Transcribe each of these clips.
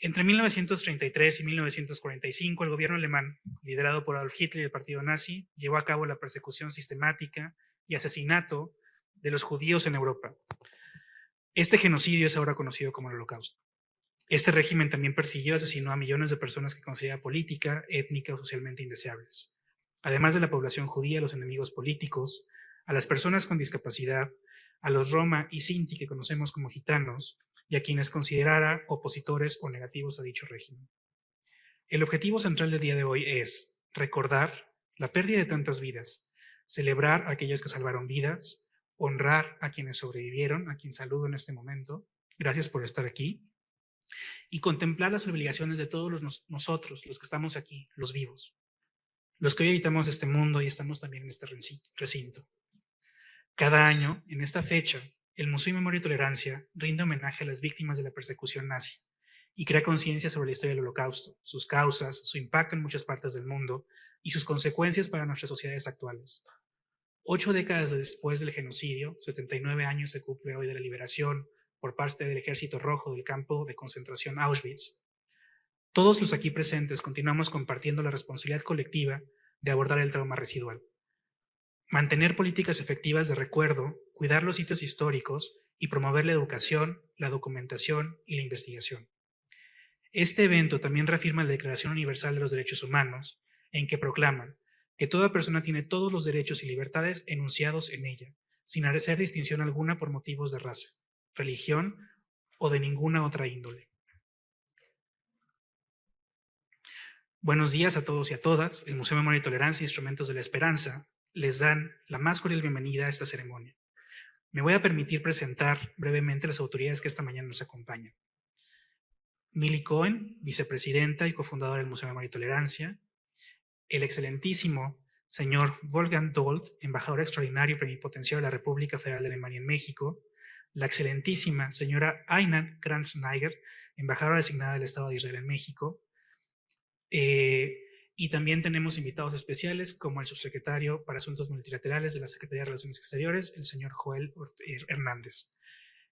Entre 1933 y 1945, el gobierno alemán, liderado por Adolf Hitler y el partido nazi, llevó a cabo la persecución sistemática y asesinato de los judíos en Europa. Este genocidio es ahora conocido como el Holocausto. Este régimen también persiguió y asesinó a millones de personas que considera política, étnica o socialmente indeseables. Además de la población judía, los enemigos políticos, a las personas con discapacidad, a los Roma y Sinti que conocemos como gitanos, y a quienes considerara opositores o negativos a dicho régimen. El objetivo central del día de hoy es recordar la pérdida de tantas vidas, celebrar a aquellos que salvaron vidas, honrar a quienes sobrevivieron, a quien saludo en este momento, gracias por estar aquí, y contemplar las obligaciones de todos nosotros, los que estamos aquí, los vivos, los que hoy habitamos este mundo y estamos también en este recinto. Cada año, en esta fecha, el Museo de Memoria y Tolerancia rinde homenaje a las víctimas de la persecución nazi y crea conciencia sobre la historia del Holocausto, sus causas, su impacto en muchas partes del mundo y sus consecuencias para nuestras sociedades actuales. 8 décadas después del genocidio, 79 años se cumple hoy de la liberación por parte del Ejército Rojo del campo de concentración Auschwitz. Todos los aquí presentes continuamos compartiendo la responsabilidad colectiva de abordar el trauma residual. Mantener políticas efectivas de recuerdo, cuidar los sitios históricos y promover la educación, la documentación y la investigación. Este evento también reafirma la Declaración Universal de los Derechos Humanos, en que proclaman que toda persona tiene todos los derechos y libertades enunciados en ella, sin hacer distinción alguna por motivos de raza, religión o de ninguna otra índole. Buenos días a todos y a todas. El Museo de Memoria y Tolerancia e Instrumentos de la Esperanza les dan la más cordial bienvenida a esta ceremonia. Me voy a permitir presentar brevemente las autoridades que esta mañana nos acompañan. Milly Cohen, vicepresidenta y cofundadora del Museo de Memoria y Tolerancia. El excelentísimo señor Wolfgang Dold, embajador extraordinario y plenipotenciario de la República Federal de Alemania en México. La excelentísima señora Einat Kranz-Neiger, embajadora designada del Estado de Israel en México. Y también tenemos invitados especiales como el subsecretario para Asuntos Multilaterales de la Secretaría de Relaciones Exteriores, el señor Joel Hernández.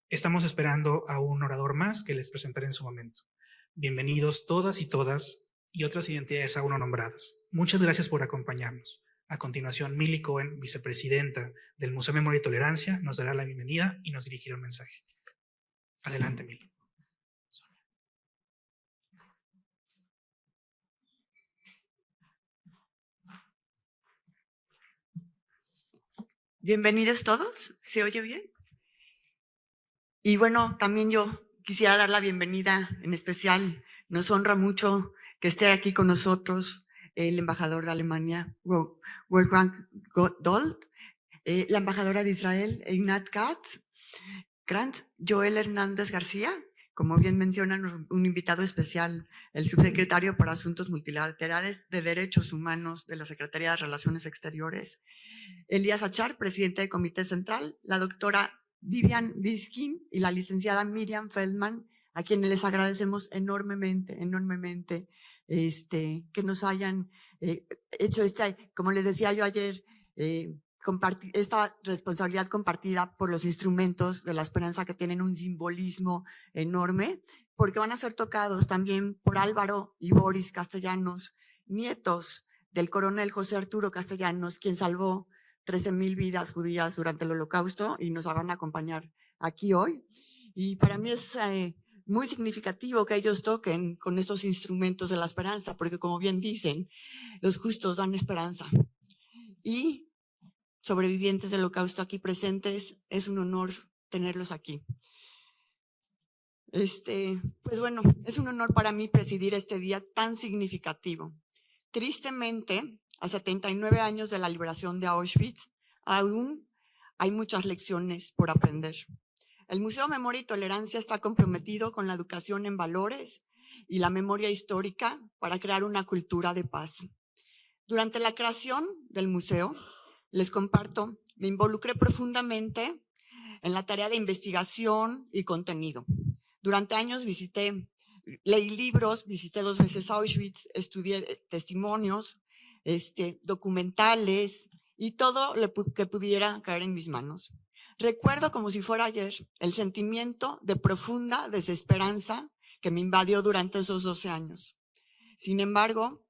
Estamos esperando a un orador más que les presentaré en su momento. Bienvenidos todas y todas y otras identidades aún no nombradas. Muchas gracias por acompañarnos. A continuación, Milly Cohen, vicepresidenta del Museo de Memoria y Tolerancia, nos dará la bienvenida y nos dirigirá un mensaje. Adelante, Milly. Bienvenidos todos, ¿se oye bien? Y bueno, también yo quisiera dar la bienvenida en especial, nos honra mucho que esté aquí con nosotros el embajador de Alemania, Wolfgang Dold, la embajadora de Israel, Einat Kranz, Joel Hernández García, como bien mencionan, un invitado especial, el subsecretario para Asuntos Multilaterales de Derechos Humanos de la Secretaría de Relaciones Exteriores, Elías Achar, presidente del Comité Central, la doctora Vivian Biskin y la licenciada Miriam Feldman, a quienes les agradecemos enormemente que nos hayan hecho como les decía yo ayer, esta responsabilidad compartida por los instrumentos de la esperanza que tienen un simbolismo enorme, porque van a ser tocados también por Álvaro y Boris Castellanos, nietos del coronel José Arturo Castellanos, quien salvó 13,000 vidas judías durante el Holocausto y nos van a acompañar aquí hoy. Y para mí es muy significativo que ellos toquen con estos instrumentos de la esperanza, porque como bien dicen, los justos dan esperanza. Y sobrevivientes del Holocausto aquí presentes, es un honor tenerlos aquí. Pues bueno, es un honor para mí presidir este día tan significativo. Tristemente, a 79 años de la liberación de Auschwitz, aún hay muchas lecciones por aprender. El Museo de Memoria y Tolerancia está comprometido con la educación en valores y la memoria histórica para crear una cultura de paz. Durante la creación del museo, les comparto, me involucré profundamente en la tarea de investigación y contenido. Durante años leí libros, visité 2 veces Auschwitz, estudié testimonios, documentales y todo lo que pudiera caer en mis manos. Recuerdo como si fuera ayer el sentimiento de profunda desesperanza que me invadió durante esos 12 años. Sin embargo,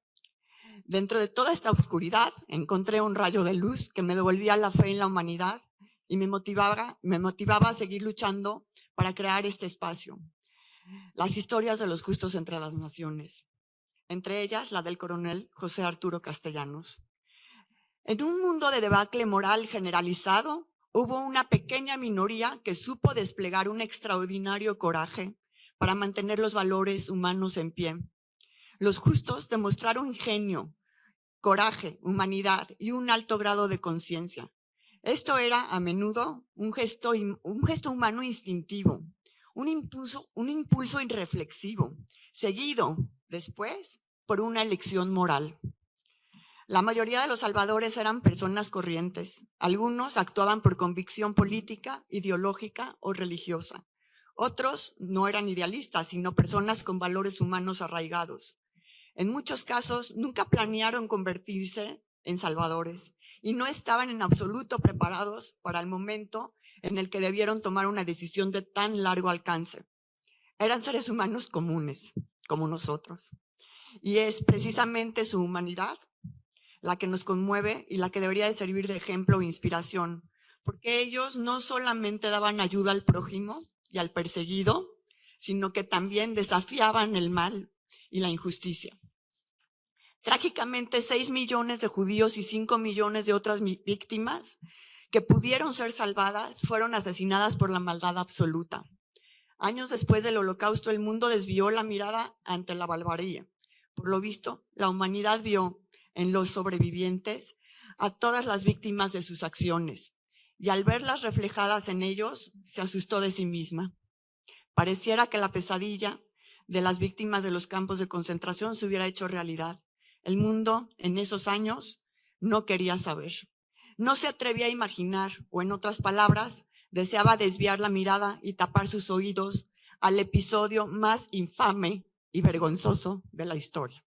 dentro de toda esta oscuridad, encontré un rayo de luz que me devolvía la fe en la humanidad y me motivaba a seguir luchando para crear este espacio. Las historias de los justos entre las naciones, entre ellas la del coronel José Arturo Castellanos. En un mundo de debacle moral generalizado, hubo una pequeña minoría que supo desplegar un extraordinario coraje para mantener los valores humanos en pie. Los justos demostraron ingenio, coraje, humanidad y un alto grado de conciencia. Esto era a menudo un gesto humano instintivo, un impulso irreflexivo, seguido después por una elección moral. La mayoría de los salvadores eran personas corrientes. Algunos actuaban por convicción política, ideológica o religiosa. Otros no eran idealistas, sino personas con valores humanos arraigados. En muchos casos, nunca planearon convertirse en salvadores y no estaban en absoluto preparados para el momento en el que debieron tomar una decisión de tan largo alcance. Eran seres humanos comunes, como nosotros. Y es precisamente su humanidad la que nos conmueve y la que debería de servir de ejemplo e inspiración, porque ellos no solamente daban ayuda al prójimo y al perseguido, sino que también desafiaban el mal y la injusticia. Trágicamente, 6 millones de judíos y 5 millones de otras víctimas que pudieron ser salvadas fueron asesinadas por la maldad absoluta. Años después del Holocausto, el mundo desvió la mirada ante la barbarie. Por lo visto, la humanidad vio en los sobrevivientes a todas las víctimas de sus acciones, y al verlas reflejadas en ellos, se asustó de sí misma. Pareciera que la pesadilla de las víctimas de los campos de concentración se hubiera hecho realidad. El mundo en esos años no quería saber. No se atrevía a imaginar, o en otras palabras, deseaba desviar la mirada y tapar sus oídos al episodio más infame y vergonzoso de la historia,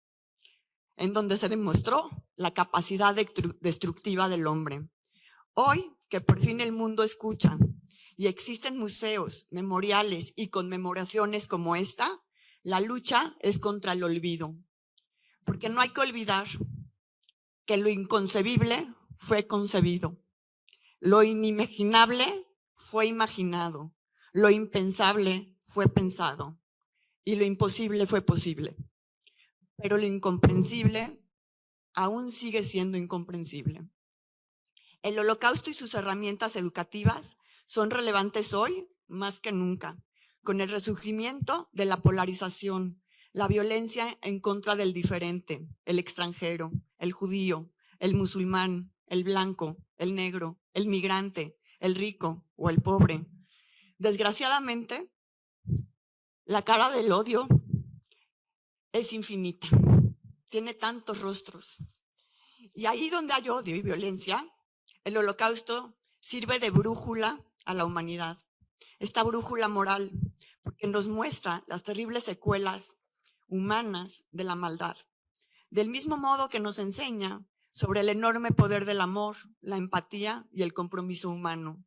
en donde se demostró la capacidad destructiva del hombre. Hoy, que por fin el mundo escucha y existen museos, memoriales y conmemoraciones como esta, la lucha es contra el olvido. Porque no hay que olvidar que lo inconcebible fue concebido, lo inimaginable fue imaginado, lo impensable fue pensado y lo imposible fue posible. Pero lo incomprensible aún sigue siendo incomprensible. El Holocausto y sus herramientas educativas son relevantes hoy más que nunca, con el resurgimiento de la polarización, la violencia en contra del diferente, el extranjero, el judío, el musulmán, el blanco, el negro, el migrante, el rico o el pobre. Desgraciadamente, la cara del odio es infinita, tiene tantos rostros. Y ahí donde hay odio y violencia, el Holocausto sirve de brújula a la humanidad. Esta brújula moral, porque nos muestra las terribles secuelas humanas de la maldad. Del mismo modo que nos enseña sobre el enorme poder del amor, la empatía y el compromiso humano.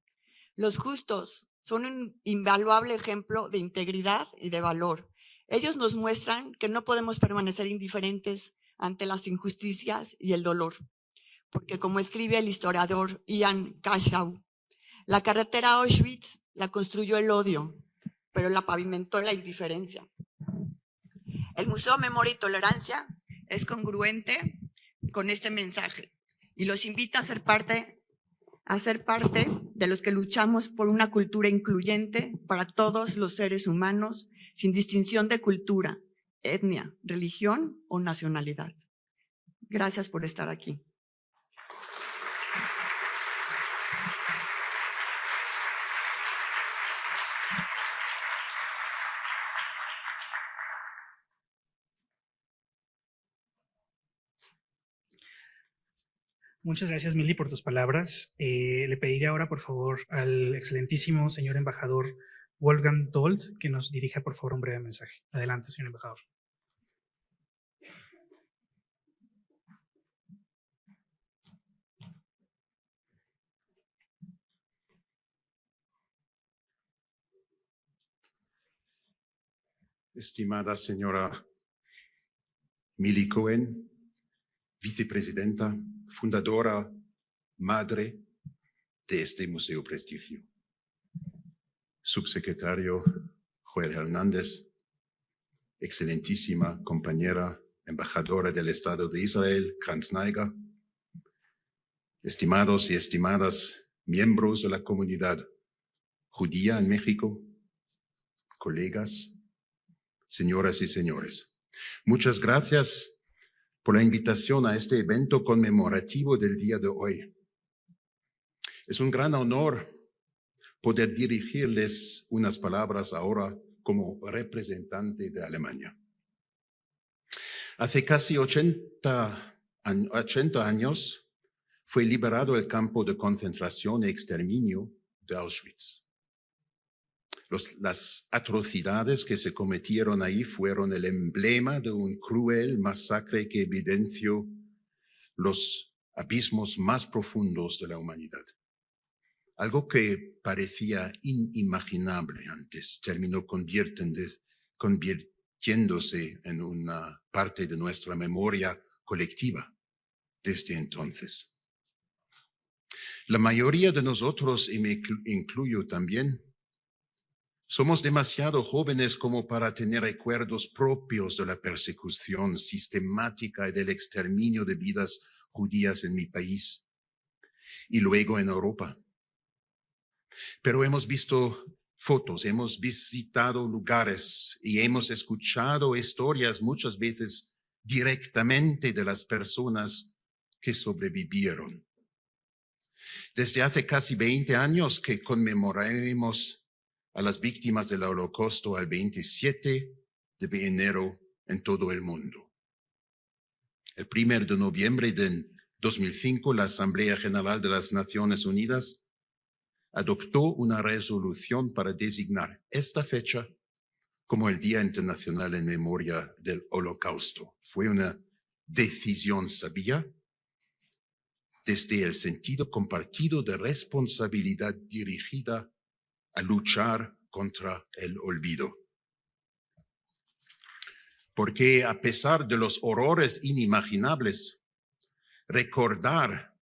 Los justos son un invaluable ejemplo de integridad y de valor. Ellos nos muestran que no podemos permanecer indiferentes ante las injusticias y el dolor. Porque como escribe el historiador Ian Cashau, la carretera a Auschwitz la construyó el odio, pero la pavimentó la indiferencia. El Museo Memoria y Tolerancia es congruente con este mensaje y los invita a ser parte de los que luchamos por una cultura incluyente para todos los seres humanos, sin distinción de cultura, etnia, religión o nacionalidad. Gracias por estar aquí. Muchas gracias, Mili, por tus palabras. Le pediría ahora, por favor, al excelentísimo señor embajador Wolfgang Dold que nos dirija, por favor, un breve mensaje. Adelante, señor embajador. estimada señora Mili Cohen, vicepresidenta, fundadora, madre de este Museo Prestigio. Subsecretario Joel Hernández, excelentísima compañera, embajadora del Estado de Israel, Kranz Naiga, estimados y estimadas miembros de la comunidad judía en México, colegas, señoras y señores. Muchas gracias por la invitación a este evento conmemorativo del día de hoy. Es un gran honor poder dirigirles unas palabras ahora como representante de Alemania. Hace casi 80 años fue liberado el campo de concentración y exterminio de Auschwitz. Las atrocidades que se cometieron ahí fueron el emblema de un cruel masacre que evidenció los abismos más profundos de la humanidad. Algo que parecía inimaginable antes terminó convirtiéndose en una parte de nuestra memoria colectiva desde entonces. La mayoría de nosotros, y me incluyo también, somos demasiado jóvenes como para tener recuerdos propios de la persecución sistemática y del exterminio de vidas judías en mi país y luego en Europa. Pero hemos visto fotos, hemos visitado lugares y hemos escuchado historias muchas veces directamente de las personas que sobrevivieron. Desde hace casi 20 años que conmemoramos a las víctimas del Holocausto al 27 de enero en todo el mundo. El 1 de noviembre de 2005, la Asamblea General de las Naciones Unidas adoptó una resolución para designar esta fecha como el Día Internacional en Memoria del Holocausto. Fue una decisión sabia desde el sentido compartido de responsabilidad dirigida a luchar contra el olvido. Porque a pesar de los horrores inimaginables, recordar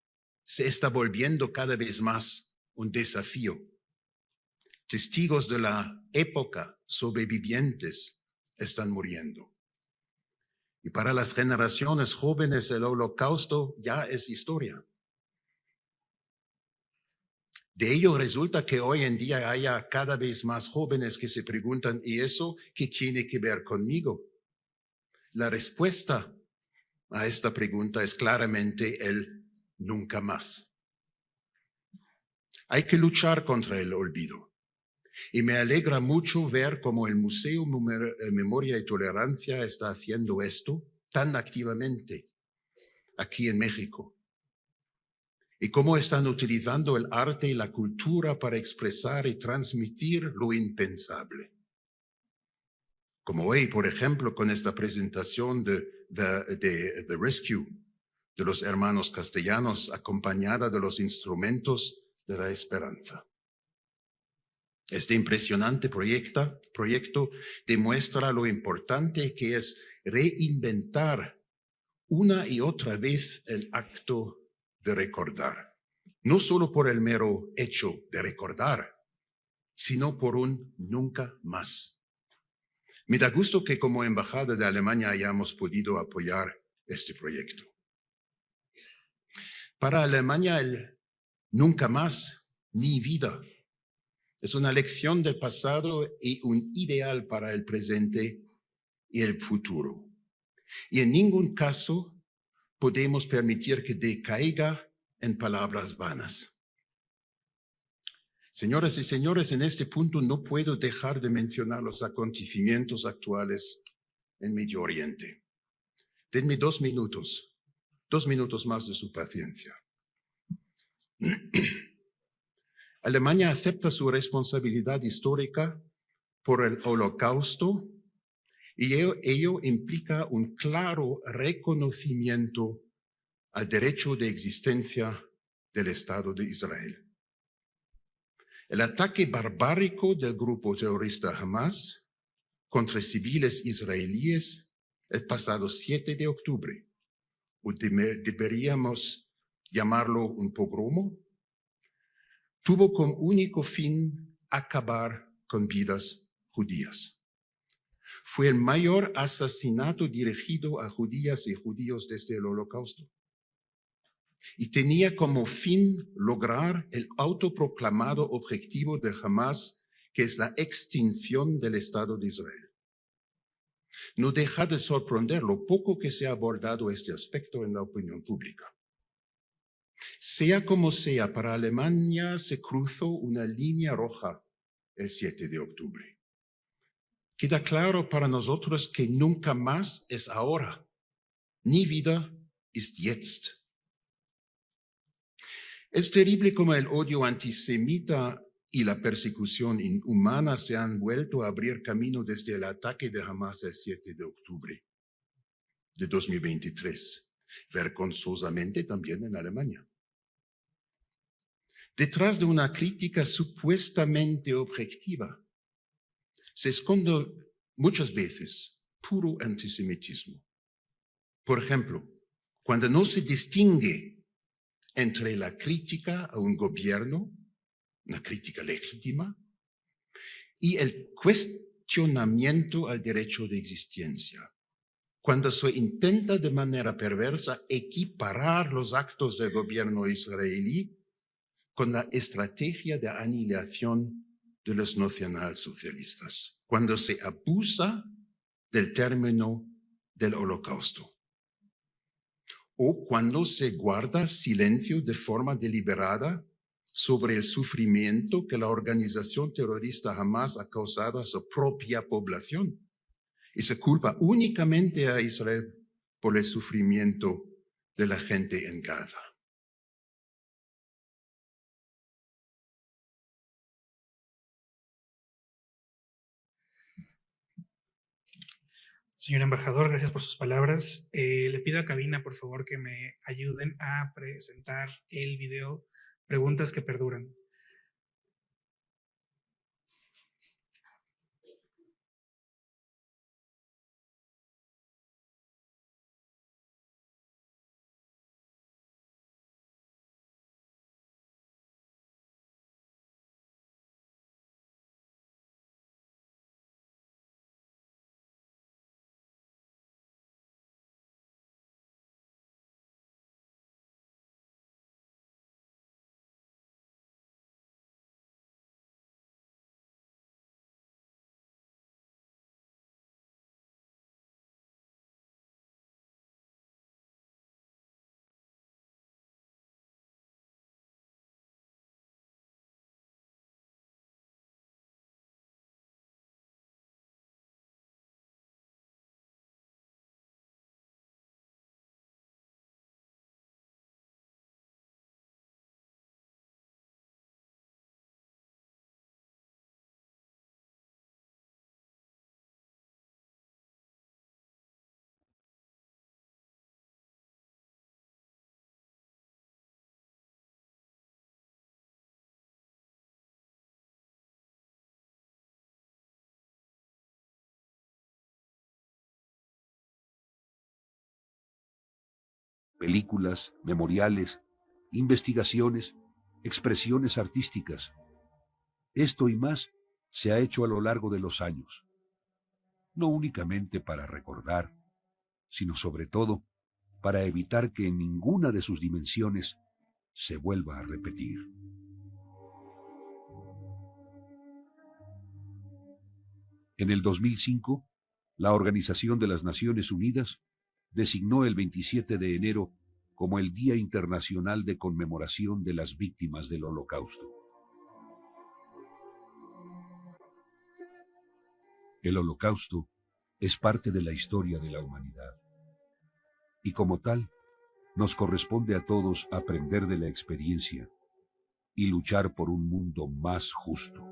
se está volviendo cada vez más un desafío. Testigos de la época sobrevivientes están muriendo. Y para las generaciones jóvenes el Holocausto ya es historia. De ello resulta que hoy en día haya cada vez más jóvenes que se preguntan, ¿y eso qué tiene que ver conmigo? La respuesta a esta pregunta es claramente el nunca más. Hay que luchar contra el olvido. Y me alegra mucho ver cómo el Museo Memoria y Tolerancia está haciendo esto tan activamente aquí en México. Y cómo están utilizando el arte y la cultura para expresar y transmitir lo impensable. Como hoy, por ejemplo, con esta presentación de The Rescue de los hermanos castellanos, acompañada de los instrumentos de la esperanza. Este impresionante proyecto demuestra lo importante que es reinventar una y otra vez el acto de recordar, no solo por el mero hecho de recordar, sino por un nunca más. Me da gusto que como Embajada de Alemania hayamos podido apoyar este proyecto. Para Alemania el nunca más, ni vida, es una lección del pasado y un ideal para el presente y el futuro. Y en ningún caso podemos permitir que decaiga en palabras vanas. Señoras y señores, en este punto no puedo dejar de mencionar los acontecimientos actuales en Medio Oriente. Denme 2 minutos más de su paciencia. Alemania acepta su responsabilidad histórica por el Holocausto y ello implica un claro reconocimiento al derecho de existencia del Estado de Israel. El ataque barbárico del grupo terrorista Hamas contra civiles israelíes el pasado 7 de octubre, o deberíamos llamarlo un pogromo, tuvo como único fin acabar con vidas judías. Fue el mayor asesinato dirigido a judías y judíos desde el Holocausto. Y tenía como fin lograr el autoproclamado objetivo de Hamas, que es la extinción del Estado de Israel. No deja de sorprender lo poco que se ha abordado este aspecto en la opinión pública. Sea como sea, para Alemania se cruzó una línea roja el 7 de octubre. Queda claro para nosotros que nunca más es ahora. Ni vida ist jetzt. Es terrible como el odio antisemita y la persecución inhumana se han vuelto a abrir camino desde el ataque de Hamas el 7 de octubre de 2023, vergonzosamente también en Alemania. Detrás de una crítica supuestamente objetiva se esconde muchas veces puro antisemitismo. Por ejemplo, cuando no se distingue entre la crítica a un gobierno, una crítica legítima, y el cuestionamiento al derecho de existencia. Cuando se intenta de manera perversa equiparar los actos del gobierno israelí con la estrategia de aniquilación de los nacionalsocialistas, cuando se abusa del término del Holocausto, o cuando se guarda silencio de forma deliberada sobre el sufrimiento que la organización terrorista Hamas ha causado a su propia población y se culpa únicamente a Israel por el sufrimiento de la gente en Gaza. Señor embajador, gracias por sus palabras. Le pido a cabina, por favor, que me ayuden a presentar el video Preguntas que perduran. Películas, memoriales, investigaciones, expresiones artísticas. Esto y más se ha hecho a lo largo de los años, no únicamente para recordar, sino sobre todo para evitar que en ninguna de sus dimensiones se vuelva a repetir. En el 2005, la Organización de las Naciones Unidas designó el 27 de enero como el Día Internacional de Conmemoración de las Víctimas del Holocausto. El Holocausto es parte de la historia de la humanidad y como tal, nos corresponde a todos aprender de la experiencia y luchar por un mundo más justo.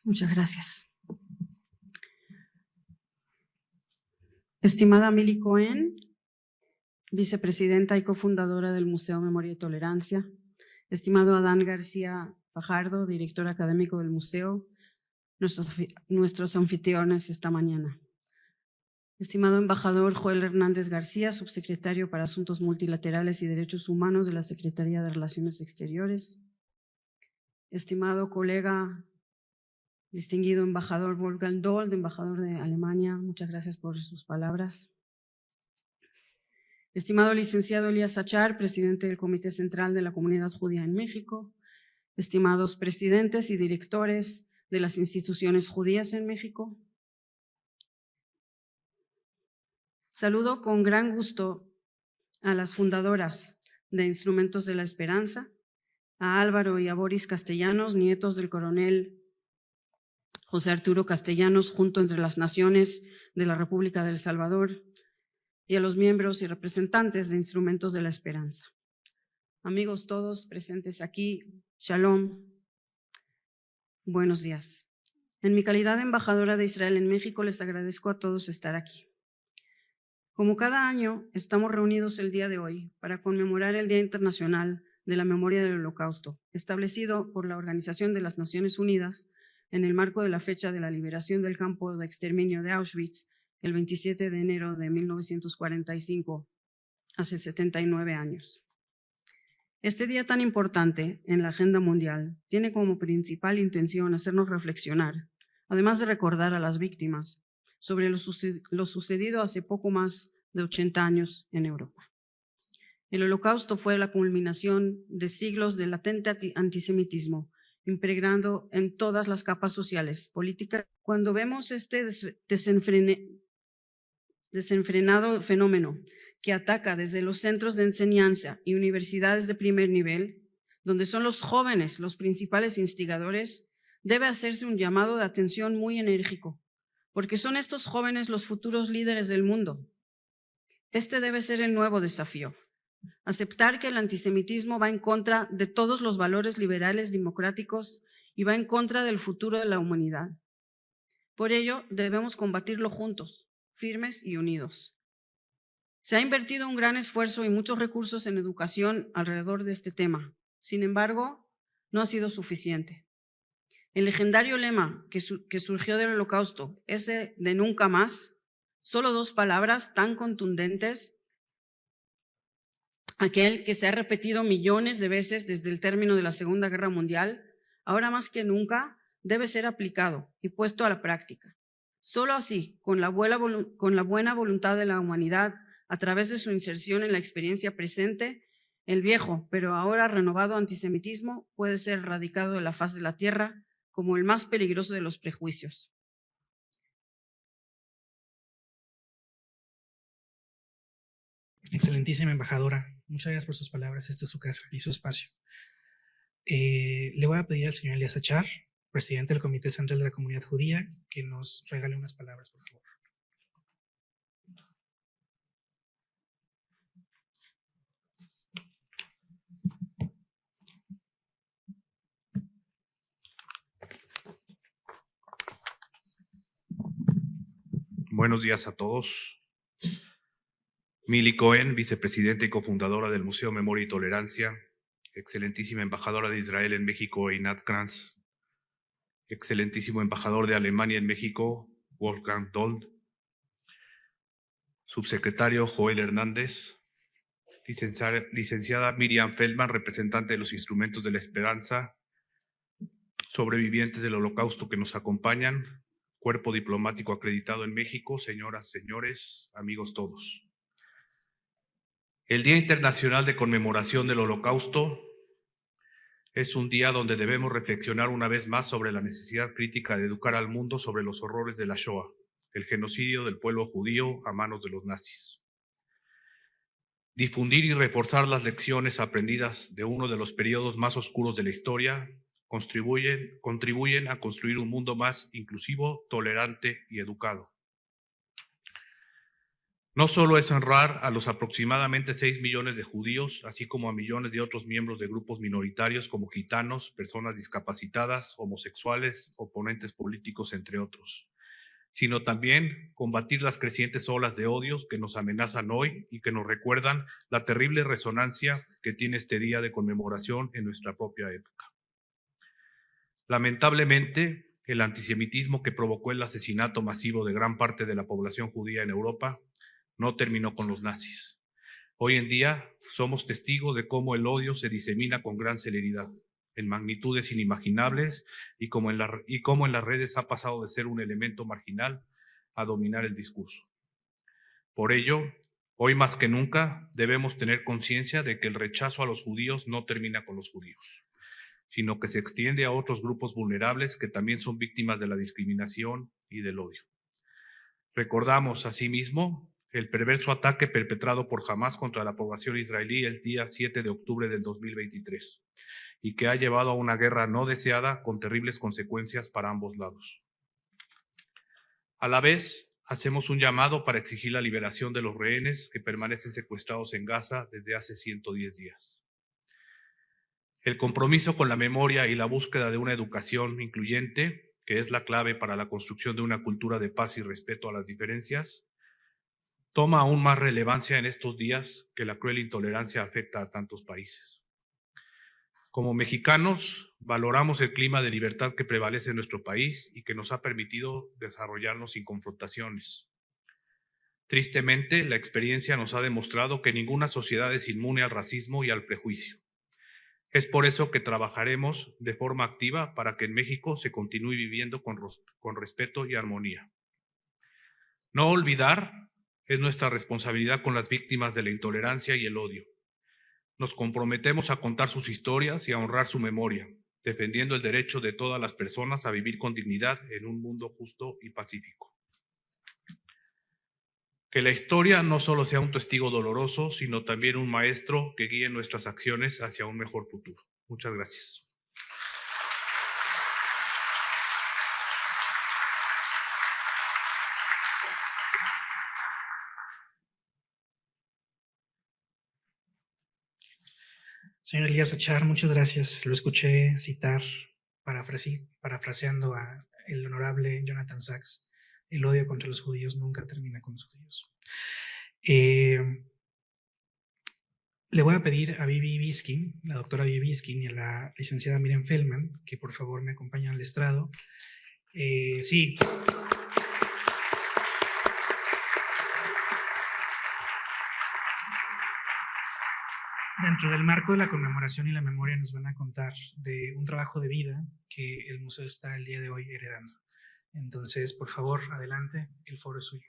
Muchas gracias. Estimada Mili Cohen, vicepresidenta y cofundadora del Museo Memoria y Tolerancia. Estimado Adán García Fajardo, director académico del museo, nuestros anfitriones esta mañana. Estimado embajador Joel Hernández García, subsecretario para Asuntos Multilaterales y Derechos Humanos de la Secretaría de Relaciones Exteriores. Estimado colega, distinguido embajador Wolfgang Dold, embajador de Alemania, muchas gracias por sus palabras. Estimado licenciado Elías Achar, presidente del Comité Central de la Comunidad Judía en México. Estimados presidentes y directores de las instituciones judías en México. Saludo con gran gusto a las fundadoras de Instrumentos de la Esperanza, a Álvaro y a Boris Castellanos, nietos del coronel José Arturo Castellanos, junto entre las naciones de la República de El Salvador, y a los miembros y representantes de Instrumentos de la Esperanza. Amigos todos presentes aquí, Shalom, buenos días. En mi calidad de embajadora de Israel en México, les agradezco a todos estar aquí. Como cada año, estamos reunidos el día de hoy para conmemorar el Día Internacional de la Memoria del Holocausto, establecido por la Organización de las Naciones Unidas en el marco de la fecha de la liberación del campo de exterminio de Auschwitz, el 27 de enero de 1945, hace 79 años. Este día tan importante en la agenda mundial tiene como principal intención hacernos reflexionar, además de recordar a las víctimas, sobre lo sucedido hace poco más de 80 años en Europa. El Holocausto fue la culminación de siglos de latente antisemitismo, impregnando en todas las capas sociales, políticas. Cuando vemos este desenfrenado fenómeno que ataca desde los centros de enseñanza y universidades de primer nivel, donde son los jóvenes los principales instigadores, debe hacerse un llamado de atención muy enérgico, porque son estos jóvenes los futuros líderes del mundo. Este debe ser el nuevo desafío. Aceptar que el antisemitismo va en contra de todos los valores liberales democráticos y va en contra del futuro de la humanidad. Por ello, debemos combatirlo juntos, firmes y unidos. Se ha invertido un gran esfuerzo y muchos recursos en educación alrededor de este tema. Sin embargo, no ha sido suficiente. El legendario lema que surgió del Holocausto, ese de nunca más, solo 2 palabras tan contundentes, aquel que se ha repetido millones de veces desde el término de la Segunda Guerra Mundial, ahora más que nunca debe ser aplicado y puesto a la práctica. Solo así, con la buena voluntad de la humanidad, a través de su inserción en la experiencia presente, el viejo, pero ahora renovado antisemitismo puede ser erradicado de la faz de la tierra como el más peligroso de los prejuicios. Excelentísima embajadora, muchas gracias por sus palabras. Esta es su casa y su espacio. Le voy a pedir al señor Elías Achar, presidente del Comité Central de la Comunidad Judía, que nos regale unas palabras, por favor. Buenos días a todos. Mili Cohen, vicepresidenta y cofundadora del Museo Memoria y Tolerancia, excelentísima embajadora de Israel en México, Einat Kranz, excelentísimo embajador de Alemania en México, Wolfgang Dold, subsecretario Joel Hernández, licenciada Miriam Feldman, representante de los Instrumentos de la Esperanza, sobrevivientes del Holocausto que nos acompañan, cuerpo diplomático acreditado en México, señoras, señores, amigos todos. El Día Internacional de Conmemoración del Holocausto es un día donde debemos reflexionar una vez más sobre la necesidad crítica de educar al mundo sobre los horrores de la Shoah, el genocidio del pueblo judío a manos de los nazis. Difundir y reforzar las lecciones aprendidas de uno de los periodos más oscuros de la historia contribuyen a construir un mundo más inclusivo, tolerante y educado. No solo es honrar a los aproximadamente 6 millones de judíos, así como a millones de otros miembros de grupos minoritarios como gitanos, personas discapacitadas, homosexuales, oponentes políticos, entre otros, sino también combatir las crecientes olas de odios que nos amenazan hoy y que nos recuerdan la terrible resonancia que tiene este día de conmemoración en nuestra propia época. Lamentablemente, el antisemitismo que provocó el asesinato masivo de gran parte de la población judía en Europa no terminó con los nazis. Hoy en día somos testigos de cómo el odio se disemina con gran celeridad, en magnitudes inimaginables, y cómo en las redes ha pasado de ser un elemento marginal a dominar el discurso. Por ello, hoy más que nunca debemos tener conciencia de que el rechazo a los judíos no termina con los judíos, sino que se extiende a otros grupos vulnerables que también son víctimas de la discriminación y del odio. Recordamos, asimismo, el perverso ataque perpetrado por Hamás contra la población israelí el día 7 de octubre del 2023 y que ha llevado a una guerra no deseada con terribles consecuencias para ambos lados. A la vez, hacemos un llamado para exigir la liberación de los rehenes que permanecen secuestrados en Gaza desde hace 110 días. El compromiso con la memoria y la búsqueda de una educación incluyente, que es la clave para la construcción de una cultura de paz y respeto a las diferencias, toma aún más relevancia en estos días que la cruel intolerancia afecta a tantos países. Como mexicanos, valoramos el clima de libertad que prevalece en nuestro país y que nos ha permitido desarrollarnos sin confrontaciones. Tristemente, la experiencia nos ha demostrado que ninguna sociedad es inmune al racismo y al prejuicio. Es por eso que trabajaremos de forma activa para que en México se continúe viviendo con respeto y armonía. No olvidar es nuestra responsabilidad con las víctimas de la intolerancia y el odio. Nos comprometemos a contar sus historias y a honrar su memoria, defendiendo el derecho de todas las personas a vivir con dignidad en un mundo justo y pacífico. Que la historia no solo sea un testigo doloroso, sino también un maestro que guíe nuestras acciones hacia un mejor futuro. Muchas gracias. Señor Elías Achar, muchas gracias. Lo escuché citar, parafraseando a el honorable Jonathan Sacks: el odio contra los judíos nunca termina con los judíos. Le voy a pedir a Vivi Biskin, la doctora Vivi Biskin, y a la licenciada Miriam Feldman, que por favor me acompañen al estrado. Sí. Dentro del marco de la conmemoración y la memoria nos van a contar de un trabajo de vida que el museo está el día de hoy heredando. Entonces, por favor, adelante, el foro es suyo.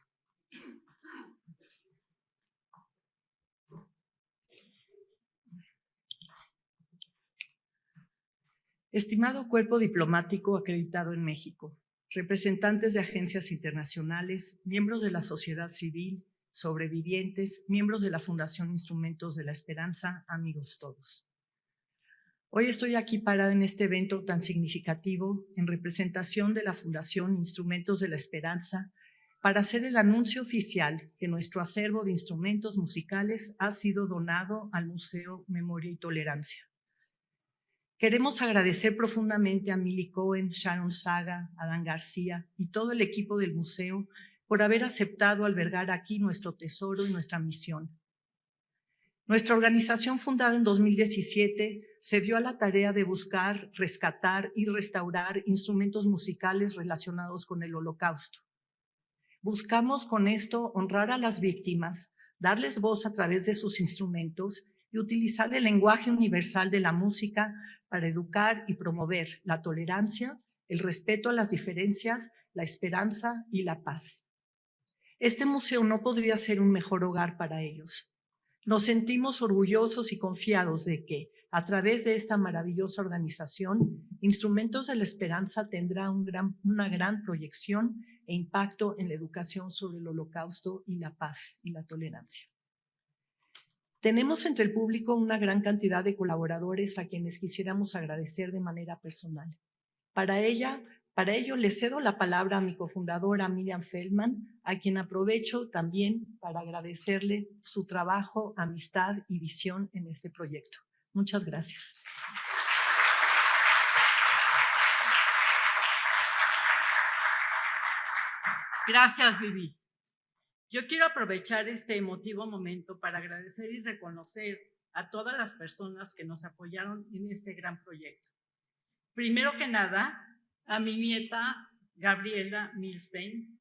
Estimado cuerpo diplomático acreditado en México, representantes de agencias internacionales, miembros de la sociedad civil, sobrevivientes, miembros de la Fundación Instrumentos de la Esperanza, amigos todos. Hoy estoy aquí parada en este evento tan significativo en representación de la Fundación Instrumentos de la Esperanza para hacer el anuncio oficial que nuestro acervo de instrumentos musicales ha sido donado al Museo Memoria y Tolerancia. Queremos agradecer profundamente a Milly Cohen, Sharon Saga, Adán García y todo el equipo del museo por haber aceptado albergar aquí nuestro tesoro y nuestra misión. Nuestra organización, fundada en 2017, se dio a la tarea de buscar, rescatar y restaurar instrumentos musicales relacionados con el Holocausto. Buscamos con esto honrar a las víctimas, darles voz a través de sus instrumentos y utilizar el lenguaje universal de la música para educar y promover la tolerancia, el respeto a las diferencias, la esperanza y la paz. Este museo no podría ser un mejor hogar para ellos. Nos sentimos orgullosos y confiados de que, a través de esta maravillosa organización, Instrumentos de la Esperanza tendrá una gran proyección e impacto en la educación sobre el Holocausto y la paz y la tolerancia. Tenemos entre el público una gran cantidad de colaboradores a quienes quisiéramos agradecer de manera personal. Para ello, Para ello, le cedo la palabra a mi cofundadora Miriam Feldman, a quien aprovecho también para agradecerle su trabajo, amistad y visión en este proyecto. Muchas gracias. Gracias, Vivi. Yo quiero aprovechar este emotivo momento para agradecer y reconocer a todas las personas que nos apoyaron en este gran proyecto. Primero que nada, a mi nieta Gabriela Milstein,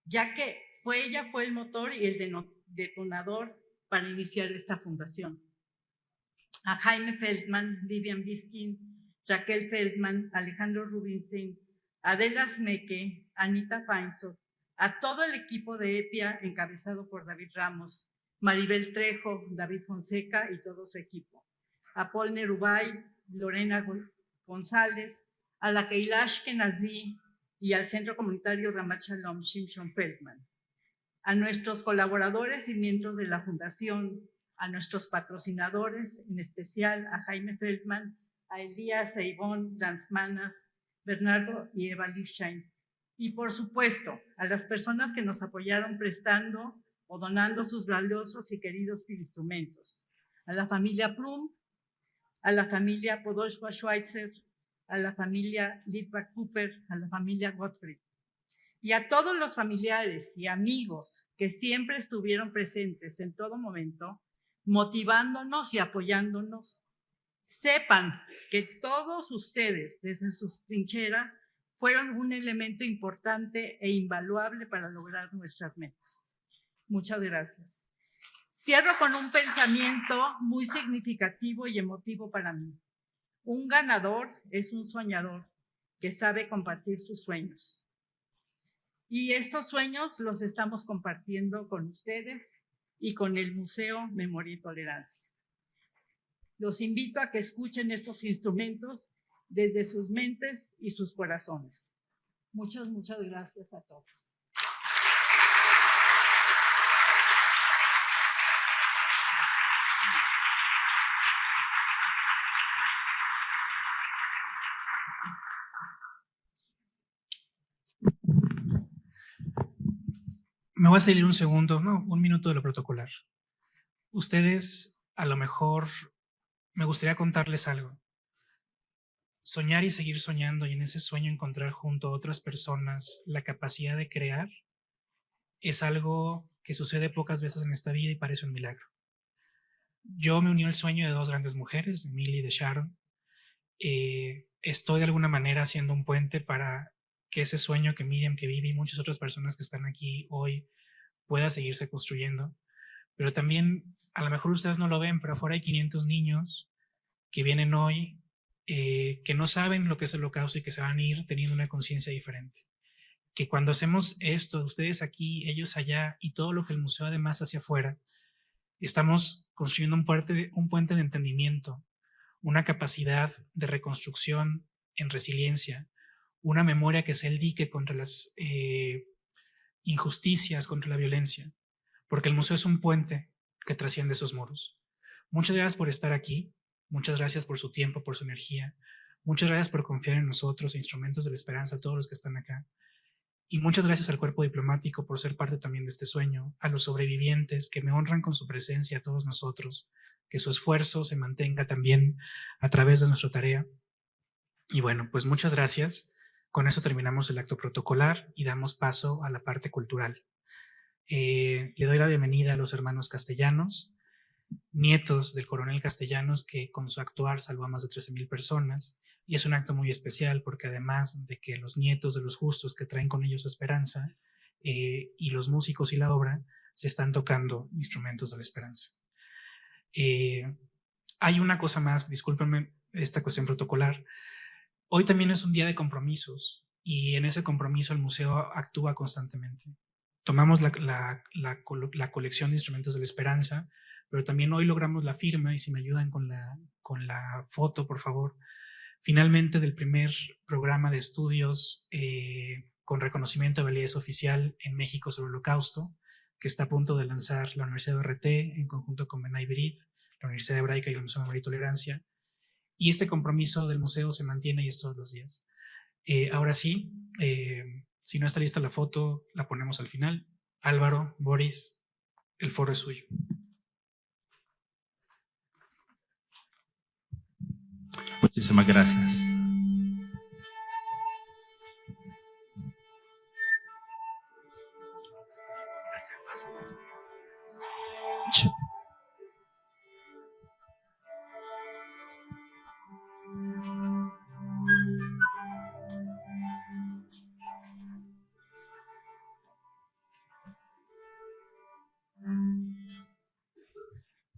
ya que ella fue el motor y el detonador para iniciar esta fundación. A Jaime Feldman, Vivian Biskin, Raquel Feldman, Alejandro Rubinstein, Adela Smeke, Anita Feinsohn, a todo el equipo de EPIA encabezado por David Ramos, Maribel Trejo, David Fonseca y todo su equipo, a Paul Nerubay, Lorena González, a la Keilash Kenazi y al Centro Comunitario Ramat Shalom Shimshon Feldman, a nuestros colaboradores y miembros de la Fundación, a nuestros patrocinadores, en especial a Jaime Feldman, a Elías e Ivonne Dansmanas, Bernardo y Eva Lichstein, y por supuesto a las personas que nos apoyaron prestando o donando sus valiosos y queridos instrumentos, a la familia Plum, a la familia Podolska Schweitzer, a la familia Litvak Cooper, a la familia Gottfried, y a todos los familiares y amigos que siempre estuvieron presentes en todo momento, motivándonos y apoyándonos. Sepan que todos ustedes, desde sus trincheras, fueron un elemento importante e invaluable para lograr nuestras metas. Muchas gracias. Cierro con un pensamiento muy significativo y emotivo para mí. Un ganador es un soñador que sabe compartir sus sueños. Y estos sueños los estamos compartiendo con ustedes y con el Museo Memoria y Tolerancia. Los invito a que escuchen estos instrumentos desde sus mentes y sus corazones. Muchas gracias a todos. Me voy a salir un segundo, no, un minuto de lo protocolar. Ustedes, a lo mejor, me gustaría contarles algo. Soñar y seguir soñando y en ese sueño encontrar junto a otras personas la capacidad de crear es algo que sucede pocas veces en esta vida y parece un milagro. Yo me uní al sueño de dos grandes mujeres, de Milly y de Sharon. Estoy de alguna manera haciendo un puente para que ese sueño que Miriam, que Vivi y muchas otras personas que están aquí hoy pueda seguirse construyendo. Pero también, a lo mejor ustedes no lo ven, pero afuera hay 500 niños que vienen hoy, que no saben lo que es el Holocausto y que se van a ir teniendo una conciencia diferente. Que cuando hacemos esto, ustedes aquí, ellos allá y todo lo que el museo además hacia afuera, estamos construyendo un puente de entendimiento, una capacidad de reconstrucción en resiliencia, una memoria que sea el dique contra las injusticias, contra la violencia, porque el museo es un puente que trasciende esos muros. Muchas gracias por estar aquí, muchas gracias por su tiempo, por su energía, muchas gracias por confiar en nosotros, Instrumentos de la Esperanza, a todos los que están acá. Y muchas gracias al cuerpo diplomático por ser parte también de este sueño, a los sobrevivientes que me honran con su presencia, a todos nosotros, que su esfuerzo se mantenga también a través de nuestra tarea. Y bueno, pues muchas gracias. Con eso terminamos el acto protocolar y damos paso a la parte cultural. Le doy la bienvenida a los hermanos Castellanos, nietos del coronel Castellanos, que con su actuar salvó a más de 13,000 personas. Y es un acto muy especial porque además de que los nietos de los justos que traen con ellos su esperanza y los músicos y la obra se están tocando instrumentos de la esperanza. Hay una cosa más, discúlpenme esta cuestión protocolar. Hoy también es un día de compromisos y en ese compromiso el museo actúa constantemente. Tomamos la colección de instrumentos de la esperanza, pero también hoy logramos la firma, y si me ayudan con la foto, por favor, finalmente del primer programa de estudios con reconocimiento de validez oficial en México sobre el Holocausto, que está a punto de lanzar la Universidad de RT en conjunto con Benay Berit, la Universidad Hebraica y el Museo de Memoria y Tolerancia. Y este compromiso del museo se mantiene y es todos los días. Ahora sí, si no está lista la foto, la ponemos al final. Álvaro, Boris, el foro es suyo. Muchísimas gracias.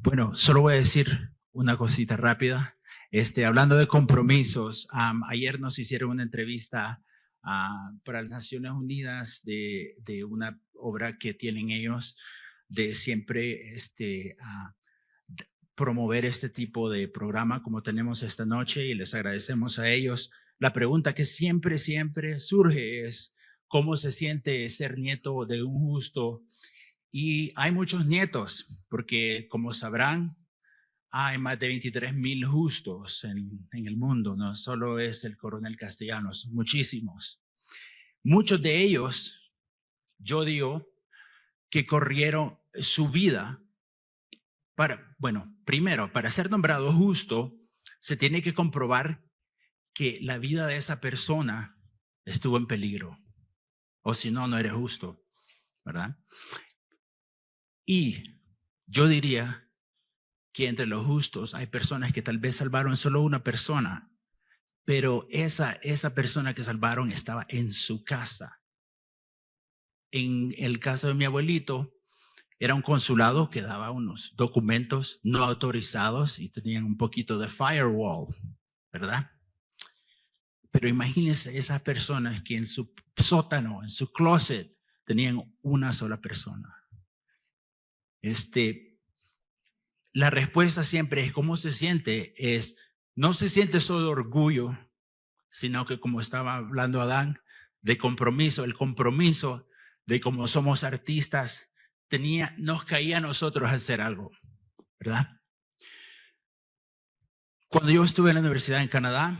Bueno, solo voy a decir una cosita rápida. Hablando de compromisos, ayer nos hicieron una entrevista para las Naciones Unidas de una obra que tienen ellos de siempre promover este tipo de programa como tenemos esta noche, y les agradecemos a ellos. La pregunta que siempre surge es ¿cómo se siente ser nieto de un justo? Y hay muchos nietos, porque como sabrán, hay más de 23,000 justos en el mundo, no solo es el coronel Castellanos, muchísimos. Muchos de ellos, yo digo, que corrieron su vida primero, para ser nombrado justo, se tiene que comprobar que la vida de esa persona estuvo en peligro, o si no, no eres justo, ¿verdad? Y yo diría que entre los justos hay personas que tal vez salvaron solo una persona, pero esa persona que salvaron estaba en su casa. En el caso de mi abuelito, era un consulado que daba unos documentos no autorizados y tenían un poquito de firewall, ¿verdad? Pero imagínense esas personas que en su sótano, en su closet, tenían una sola persona. La respuesta siempre es ¿cómo se siente? No se siente solo orgullo, sino que, como estaba hablando Adán, de compromiso. El compromiso de como somos artistas nos caía a nosotros hacer algo, ¿verdad? Cuando yo estuve en la universidad en Canadá,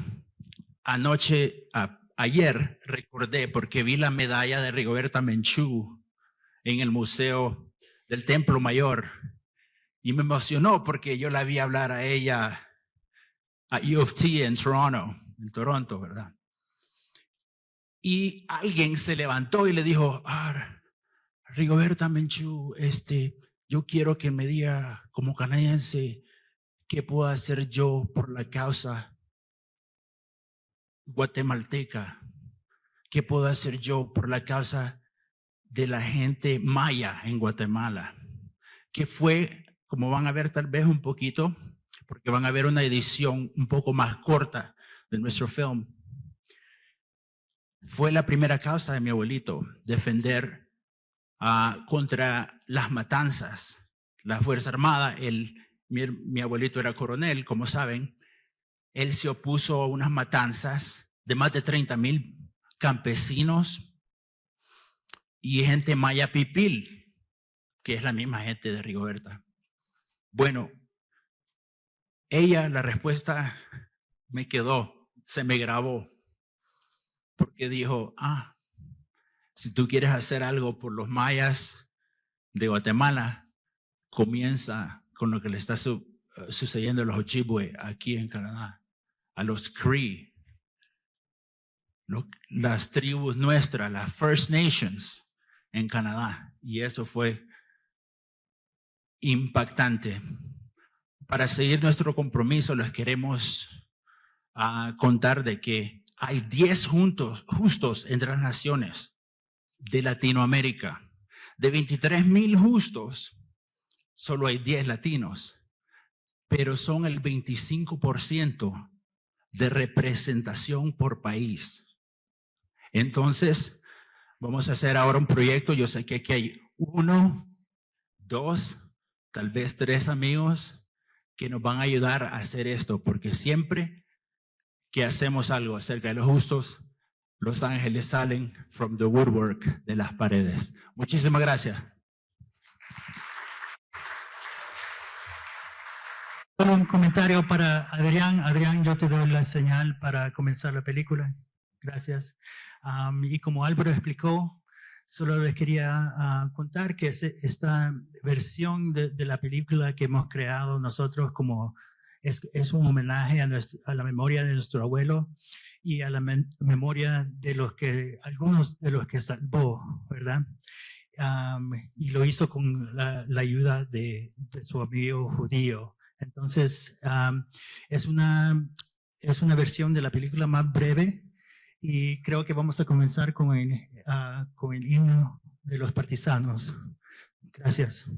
ayer recordé porque vi la medalla de Rigoberta Menchú en el Museo del Templo Mayor y me emocionó porque yo la vi hablar a ella a U of T en Toronto, ¿verdad? Y alguien se levantó y le dijo, Rigoberta Menchú, yo quiero que me diga como canadiense qué puedo hacer yo por la causa guatemalteca, qué puedo hacer yo por la causa de la gente maya en Guatemala, que fue, como van a ver tal vez un poquito, porque van a ver una edición un poco más corta de nuestro film. Fue la primera causa de mi abuelito, defender contra las matanzas. La Fuerza Armada, mi abuelito era coronel, como saben, él se opuso a unas matanzas de más de 30,000 campesinos y gente maya pipil, que es la misma gente de Rigoberta. Bueno, la respuesta se me grabó, porque dijo, si tú quieres hacer algo por los mayas de Guatemala, comienza con lo que le está sucediendo a los Ojibwe aquí en Canadá, a los Cree, las tribus nuestras, las First Nations en Canadá. Y eso fue impactante. Para seguir nuestro compromiso, les queremos contar de que hay 10 justos entre las naciones de Latinoamérica. De 23,000 justos, solo hay 10 latinos, pero son el 25% de representación por país. Entonces, vamos a hacer ahora un proyecto. Yo sé que aquí hay 1, 2, tal vez 3 amigos que nos van a ayudar a hacer esto, porque siempre que hacemos algo acerca de los justos, los ángeles salen from the woodwork, de las paredes. Muchísimas gracias. Un comentario para Adrián. Adrián, yo te doy la señal para comenzar la película. Gracias. Y como Álvaro explicó, solo les quería contar que esta versión de la película que hemos creado nosotros como es un homenaje a la memoria de nuestro abuelo y a la memoria de algunos de los que salvó, ¿verdad? Y lo hizo con la ayuda de su amigo judío. Entonces, es una versión de la película más breve y creo que vamos a comenzar con el himno de los partisanos. Gracias.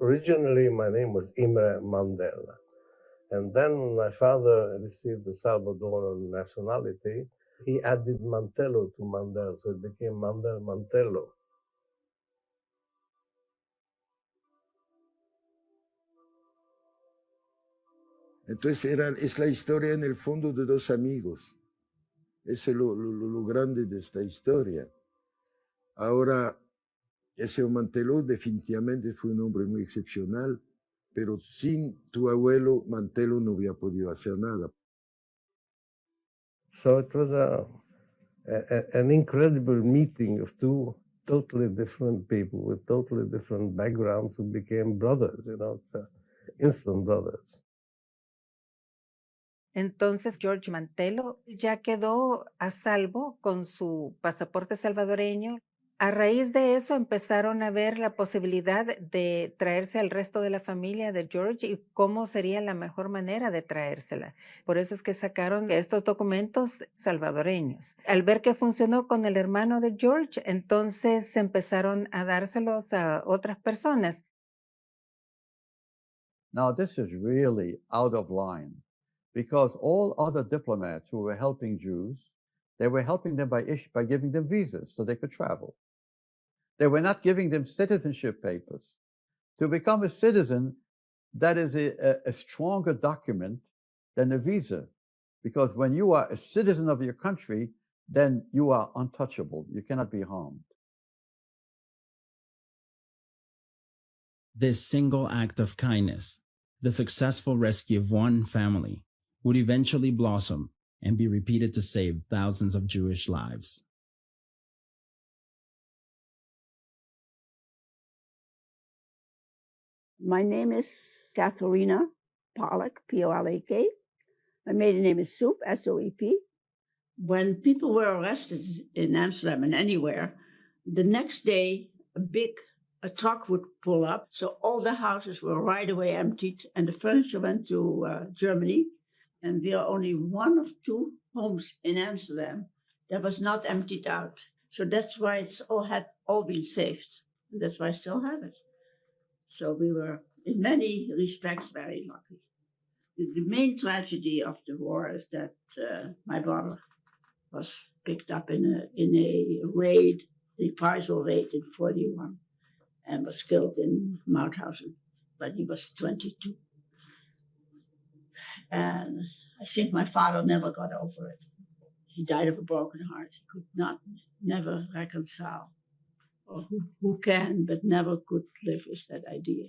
Originally, my name was Imre Mandela. And then when my father received the Salvadoran nationality, he added Mantello to Mandel, so it became Mandel Mantello. Entonces es la historia en el fondo de dos amigos. Eso es lo grande de esta historia. Ahora, ese Mantello definitivamente fue un hombre muy excepcional, pero sin tu abuelo Mantello no hubiera podido hacer nada. So it was an incredible meeting of two totally different people with totally different backgrounds who became brothers, instant brothers. Entonces George Mantello ya quedó a salvo con su pasaporte salvadoreño. A raíz de eso empezaron a ver la posibilidad de traerse al resto de la familia de George y cómo sería la mejor manera de traérsela. Por eso es que sacaron estos documentos salvadoreños. Al ver que funcionó con el hermano de George, entonces empezaron a dárselos a otras personas. Now, this is really out of line because all other diplomats who were helping Jews, they were helping them by giving them visas so they could travel. They were not giving them citizenship papers. To become a citizen, that is a stronger document than a visa, because when you are a citizen of your country, then you are untouchable. You cannot be harmed. This single act of kindness, the successful rescue of one family, would eventually blossom and be repeated to save thousands of Jewish lives. My name is Katharina Pollock, P-O-L-A-K. My maiden name is Soep, S-O-E-P. When people were arrested in Amsterdam and anywhere, the next day a truck would pull up, so all the houses were right away emptied, and the furniture went to Germany, and we are only one of two homes in Amsterdam that was not emptied out. So that's why it's had all been saved. And that's why I still have it. So we were, in many respects, very lucky. The main tragedy of the war is that my brother was picked up in a raid, reprisal raid in 1941, and was killed in Mauthausen, but he was 22. And I think my father never got over it. He died of a broken heart. He could never reconcile. Or who can, but never could live with that idea.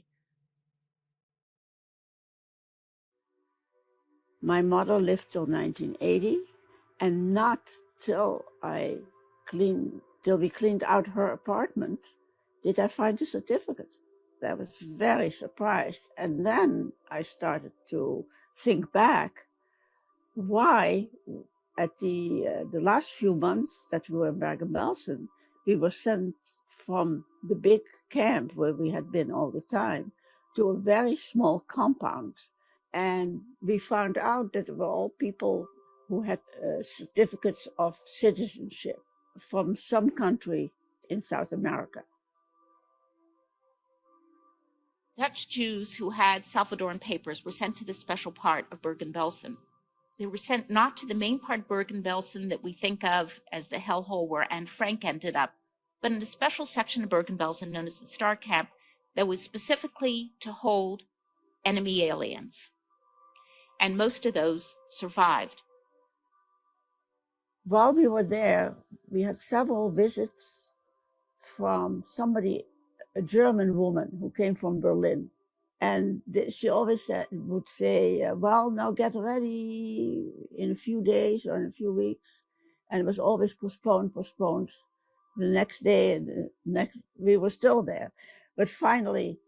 My mother lived till 1980, and not till we cleaned out her apartment did I find a certificate. I was very surprised. And then I started to think back why at the last few months that we were in Bergen-Belsen, we were sent from the big camp where we had been all the time to a very small compound. And we found out that they were all people who had certificates of citizenship from some country in South America. Dutch Jews who had Salvadoran papers were sent to the special part of Bergen-Belsen. They were sent not to the main part of Bergen-Belsen that we think of as the hellhole where Anne Frank ended up, but in a special section of Bergen-Belsen known as the Star Camp that was specifically to hold enemy aliens. And most of those survived. While we were there, we had several visits from somebody, a German woman who came from Berlin. And she always would say, well, now get ready in a few days or in a few weeks. And it was always postponed. The next day, we were still there. But finally,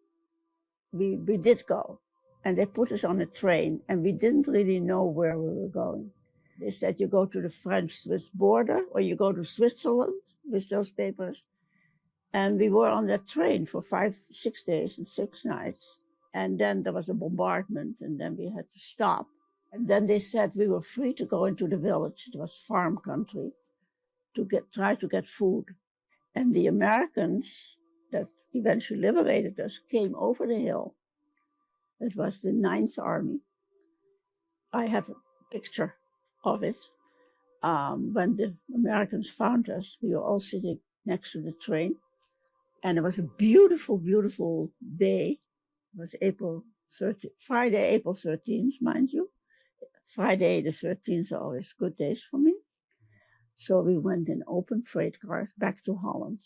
we did go. And they put us on a train, and we didn't really know where we were going. They said, you go to the French-Swiss border, or you go to Switzerland with those papers. And we were on that train for 6 days and 6 nights. And then there was a bombardment, and then we had to stop. And then they said we were free to go into the village. It was farm country, to try to get food. And the Americans that eventually liberated us came over the hill. It was the 9th Army. I have a picture of it. When the Americans found us, we were all sitting next to the train. And it was a beautiful, beautiful day. It was Friday, April 13th, mind you. Friday the 13th are always good days for me. So we went in open freight cars back to Holland.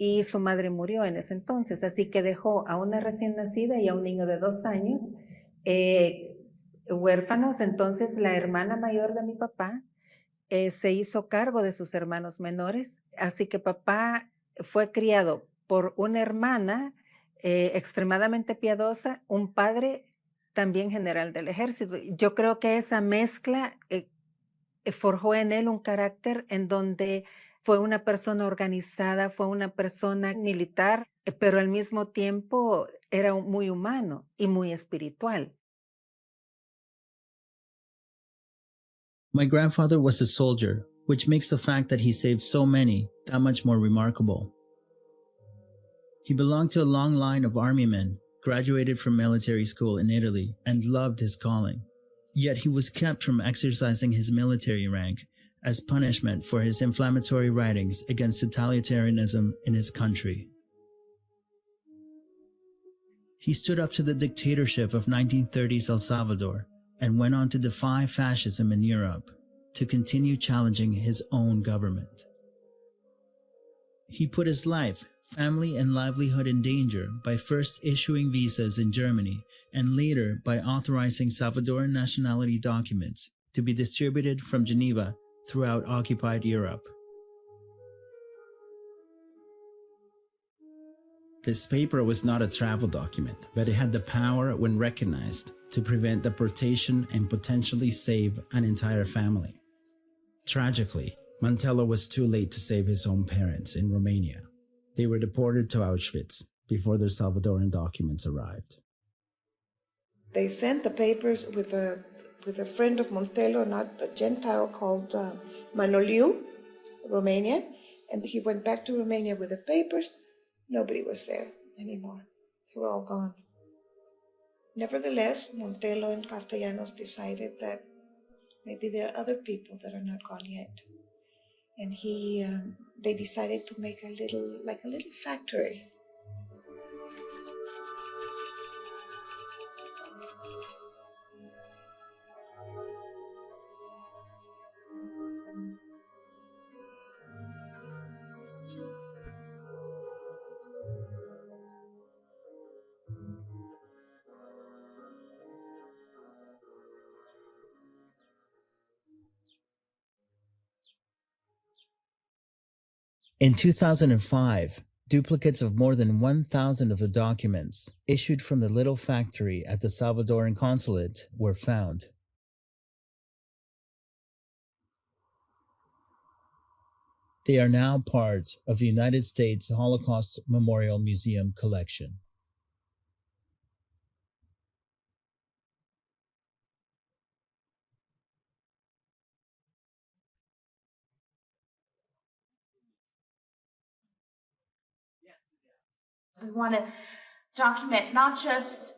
Y su madre murió en ese entonces, así que dejó a una recién nacida y a un niño de 2 años huérfanos. Entonces la hermana mayor de mi papá se hizo cargo de sus hermanos menores, así que papá fue criado por una hermana extremadamente piadosa, un padre también general del ejército. Yo creo que esa mezcla forjó en él un carácter en donde fue una persona organizada, fue una persona militar, pero al mismo tiempo era muy humano y muy espiritual. My grandfather was a soldier, which makes the fact that he saved so many that much more remarkable. He belonged to a long line of army men, graduated from military school in Italy, and loved his calling. Yet he was kept from exercising his military rank as punishment for his inflammatory writings against totalitarianism in his country. He stood up to the dictatorship of 1930s El Salvador and went on to defy fascism in Europe, to continue challenging his own government. He put his life, family, and livelihood in danger by first issuing visas in Germany and later by authorizing Salvadoran nationality documents to be distributed from Geneva throughout occupied Europe. This paper was not a travel document, but it had the power, when recognized, to prevent deportation and potentially save an entire family. Tragically, Mantello was too late to save his own parents in Romania. They were deported to Auschwitz before their Salvadoran documents arrived. They sent the papers with a friend of Montello, not a Gentile, called Manoliu, Romanian, and he went back to Romania with the papers. Nobody was there anymore. They were all gone. Nevertheless, Montello and Castellanos decided that maybe there are other people that are not gone yet. And they decided to make a little factory. In 2005, duplicates of more than 1,000 of the documents issued from the little factory at the Salvadoran consulate were found. They are now part of the United States Holocaust Memorial Museum collection. We want to document not just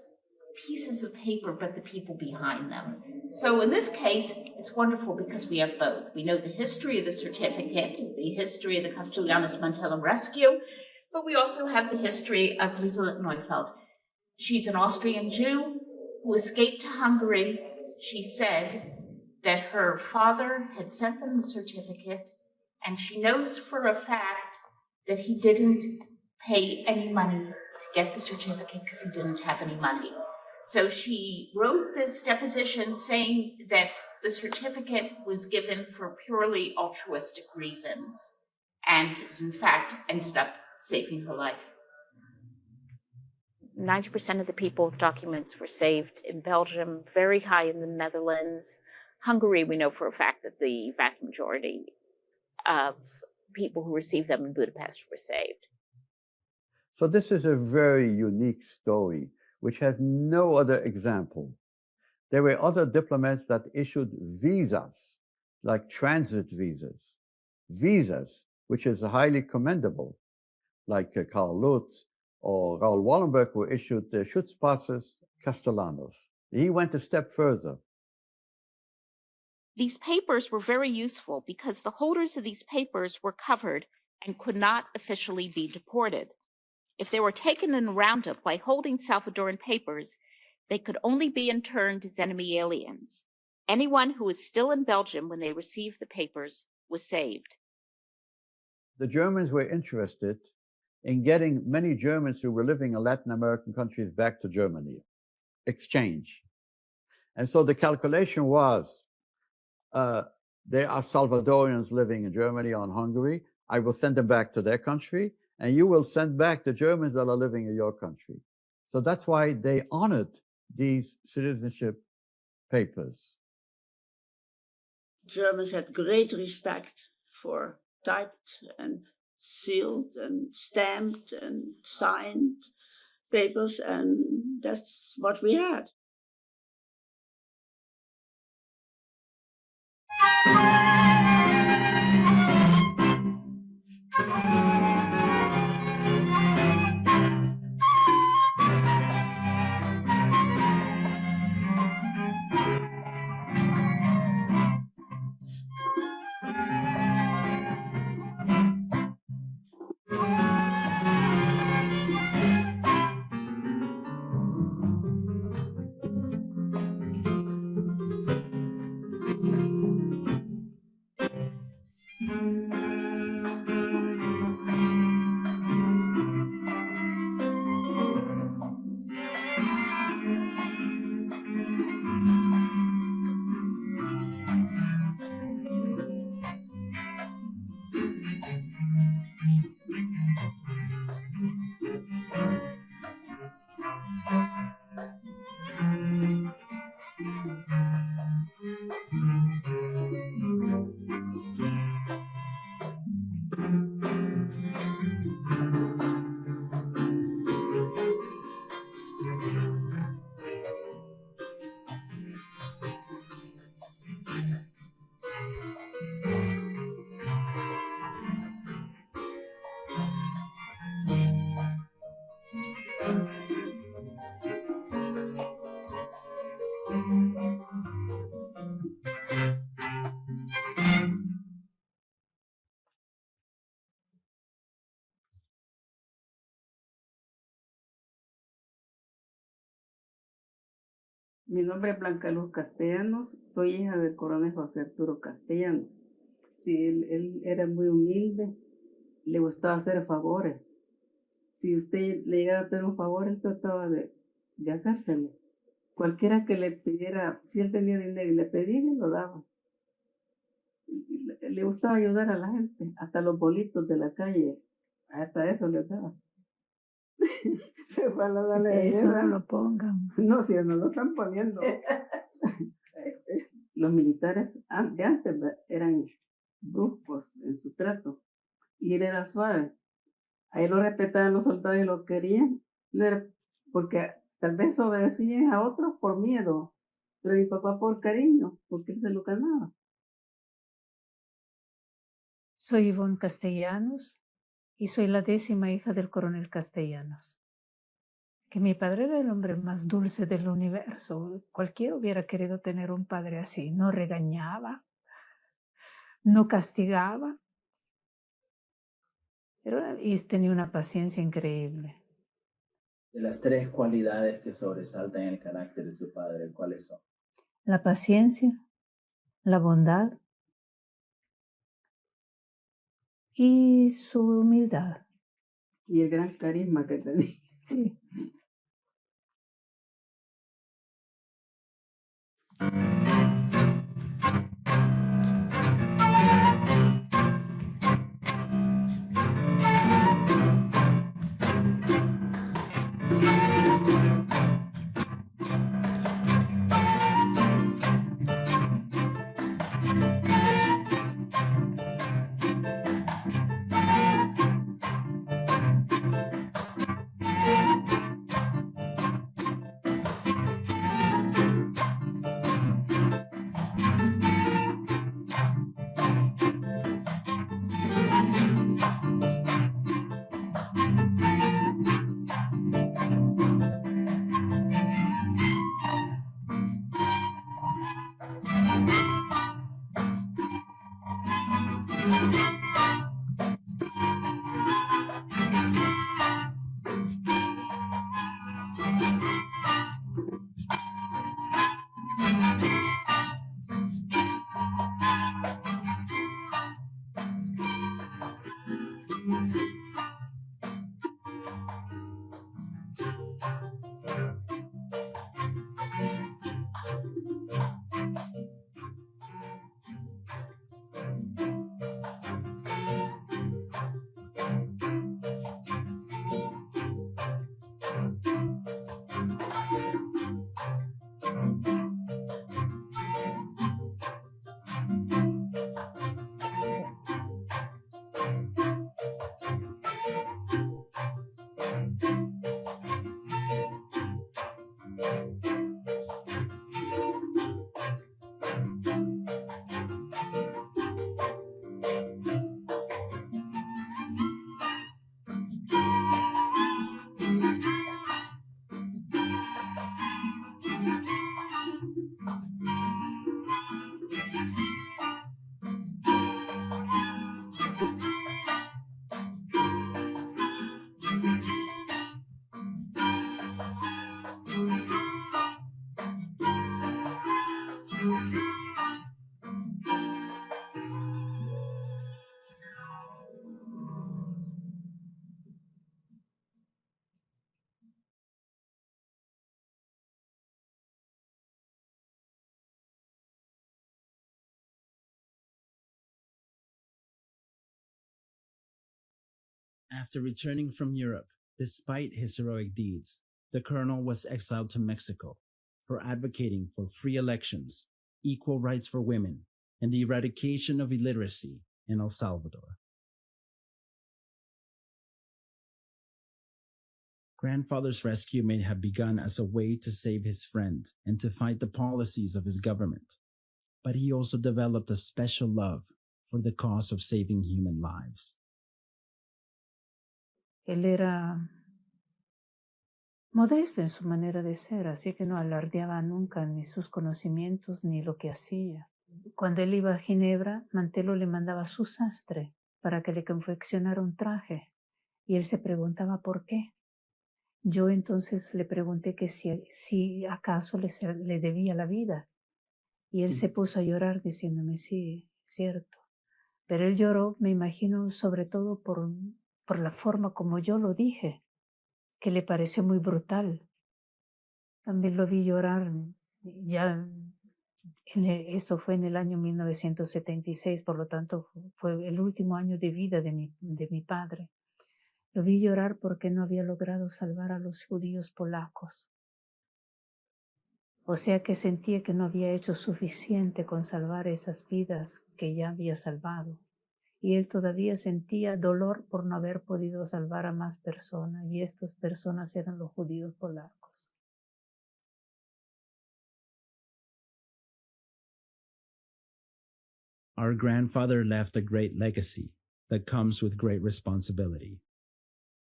pieces of paper, but the people behind them. So in this case, it's wonderful because we have both. We know the history of the certificate, the history of the Castellanos Mantello rescue, but we also have the history of Lieselotte Neufeld. She's an Austrian Jew who escaped to Hungary. She said that her father had sent them the certificate, and she knows for a fact that he didn't pay any money to get the certificate because he didn't have any money. So she wrote this deposition saying that the certificate was given for purely altruistic reasons and, in fact, ended up saving her life. 90% of the people with documents were saved in Belgium, very high in the Netherlands. Hungary, we know for a fact that the vast majority of people who received them in Budapest were saved. So this is a very unique story, which has no other example. There were other diplomats that issued visas, like transit visas. Visas, which is highly commendable, like Karl Lutz or Raoul Wallenberg, who issued the Schutzpasses Castellanos. He went a step further. These papers were very useful because the holders of these papers were covered and could not officially be deported. If they were taken in a roundup by holding Salvadoran papers, they could only be interned as enemy aliens. Anyone who was still in Belgium when they received the papers was saved. The Germans were interested in getting many Germans who were living in Latin American countries back to Germany, exchange. And so the calculation was, there are Salvadorians living in Germany or in Hungary. I will send them back to their country, and you will send back the Germans that are living in your country. So that's why they honored these citizenship papers. Germans had great respect for typed and sealed and stamped and signed papers, and that's what we had. Mi nombre es Blanca Luz Castellanos, soy hija del coronel José Arturo Castellanos. Sí, él era muy humilde, le gustaba hacer favores. Si usted le llegaba a pedir un favor, él trataba de hacérselo. Cualquiera que le pidiera, si él tenía dinero y le pedía, él lo daba. Le gustaba ayudar a la gente, hasta los bolitos de la calle, hasta eso le daba. Se fue a la darle Eso no lo pongan. No, si no lo están poniendo. Los militares de antes eran bruscos en su trato y él era suave. Ahí lo respetaban los soldados y lo querían, no era porque tal vez obedecían a otros por miedo, pero mi papá por cariño, porque él se lo ganaba. Soy Ivonne Castellanos y soy la 10ª hija del coronel Castellanos. Que mi padre era el hombre más dulce del universo. Cualquiera hubiera querido tener un padre así. No regañaba, no castigaba, y tenía una paciencia increíble. De las 3 cualidades que sobresaltan en el carácter de su padre, ¿cuáles son? La paciencia, la bondad y su humildad. Y el gran carisma que tenía. Sí. After returning from Europe, despite his heroic deeds, the colonel was exiled to Mexico for advocating for free elections, equal rights for women, and the eradication of illiteracy in El Salvador. Grandfather's rescue may have begun as a way to save his friend and to fight the policies of his government, but he also developed a special love for the cause of saving human lives. Él era modesto en su manera de ser, así que no alardeaba nunca ni sus conocimientos ni lo que hacía. Cuando él iba a Ginebra, Mantelo le mandaba su sastre para que le confeccionara un traje, y él se preguntaba por qué. Yo entonces le pregunté que si acaso le debía la vida, y él se puso a llorar diciéndome, sí, cierto. Pero él lloró, me imagino, sobre todo por la forma como yo lo dije, que le pareció muy brutal. También lo vi llorar, ya esto fue en el año 1976, por lo tanto fue el último año de vida de mi padre. Lo vi llorar porque no había logrado salvar a los judíos polacos. O sea que sentía que no había hecho suficiente con salvar esas vidas que ya había salvado. Y él todavía sentía dolor por no haber podido salvar a más personas, y estas personas eran los judíos polacos. Our grandfather left a great legacy that comes with great responsibility.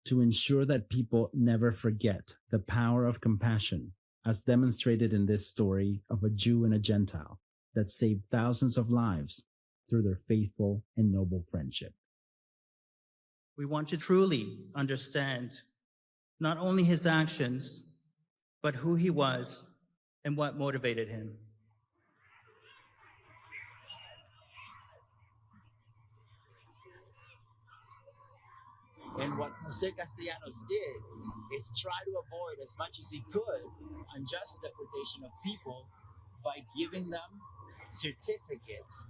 To ensure that people never forget the power of compassion, as demonstrated in this story of a Jew and a Gentile that saved thousands of lives through their faithful and noble friendship. We want to truly understand not only his actions, but who he was and what motivated him. And what Jose Castellanos did is try to avoid as much as he could unjust deportation of people by giving them certificates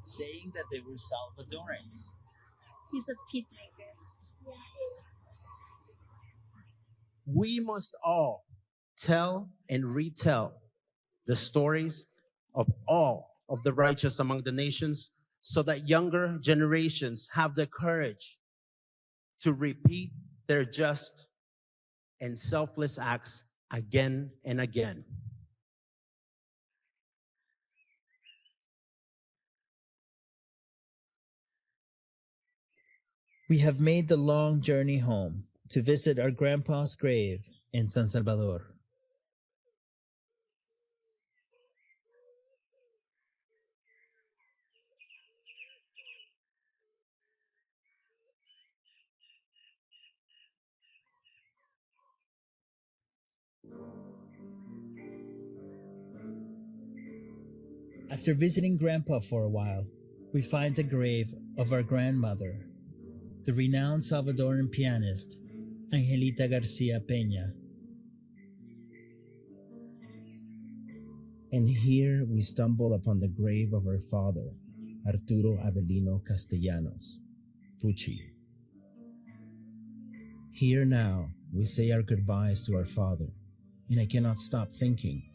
saying that they were Salvadorans. He's a peacemaker. We must all tell and retell the stories of all of the righteous among the nations so that younger generations have the courage to repeat their just and selfless acts again and again. We have made the long journey home to visit our grandpa's grave in San Salvador. After visiting Grandpa for a while, we find the grave of our grandmother, the renowned Salvadoran pianist, Angelita Garcia Peña. And here we stumble upon the grave of our father, Arturo Avelino Castellanos, Pucci. Here now we say our goodbyes to our father, and I cannot stop thinking,